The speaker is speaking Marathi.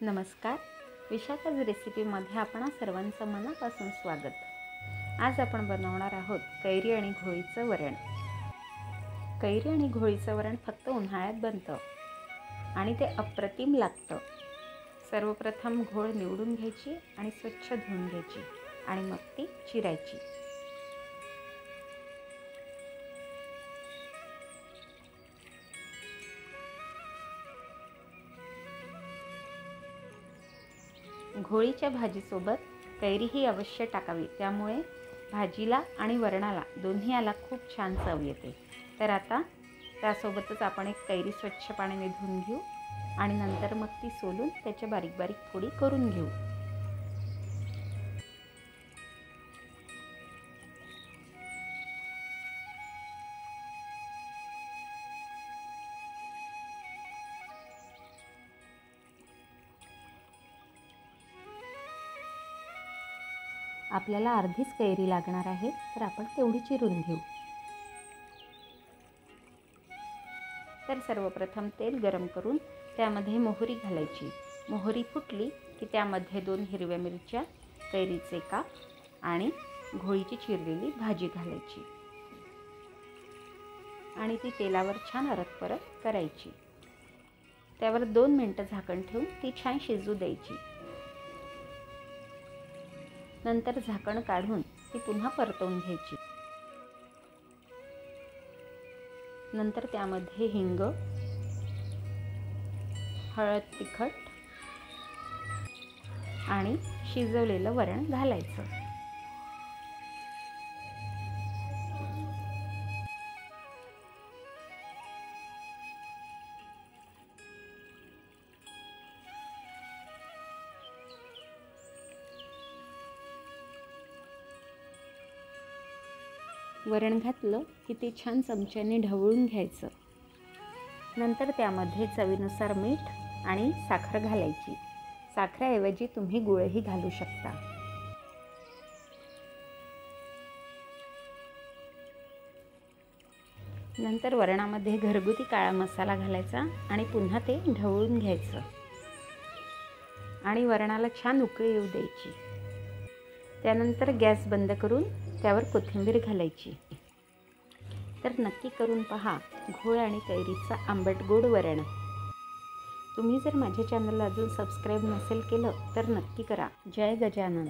नमस्कार. विशाखाज रेसिपीमध्ये आपण सर्वांचं मनापासून स्वागत. आज आपण बनवणार आहोत कैरी आणि घोळीचं वरण. कैरी आणि घोळीचं वरण फक्त उन्हाळ्यात बनतं आणि ते अप्रतिम लागतं. सर्वप्रथम घोळ निवडून घ्यायची आणि स्वच्छ धुवून घ्यायची आणि मग ती चिरायची. घोळीच्या भाजीसोबत कैरीही अवश्य टाकावी, त्यामुळे भाजीला आणि वरणाला दोन्ही याला खूप छान चव येते. तर आता त्यासोबतच आपण एक कैरी स्वच्छ पाण्याने धुवून घेऊ आणि नंतर मग ती सोलून त्याच्या बारीक बारीक फोडी करून घेऊ. आपल्याला अर्धीच कैरी लागणार आहे, तर आपण तेवढी चिरून घेऊ. तर सर्वप्रथम तेल गरम करून त्यामध्ये मोहरी घालायची. मोहरी फुटली की त्यामध्ये 2 हिरव्या मिरच्या, कैरीचे काप आणि घोळीची चिरलेली भाजी घालायची आणि ती तेलावर छान परत करायची. त्यावर 2 मिनिटं झाकण ठेवून ती छान शिजू द्यायची. नंतर झाकण काढून ती पुन्हा परतवून घ्यायची. नंतर त्यामध्ये हिंग, हळद, तिखट आणि शिजवलेलं वरण घालायचं. वरण घातलं की ते छान चमच्याने ढवळून घ्यायचं. नंतर त्यामध्ये चवीनुसार मीठ आणि साखर घालायची. साखरेऐवजी तुम्ही गूळही घालू शकता. नंतर वरणामध्ये घरगुती काळा मसाला घालायचा आणि पुन्हा ते ढवळून घ्यायचं आणि वरणाला छान उकळी येऊ द्यायची. त्यानंतर गॅस बंद करून त्यावर कोथिंबीर घालायची. तर नक्की करून पहा घोळ आणि कैरीचा आंबट गोड वरण. तुम्ही जर माझ्या चॅनलला अजून सबस्क्राईब नसेल केलं तर नक्की करा. जय गजानन.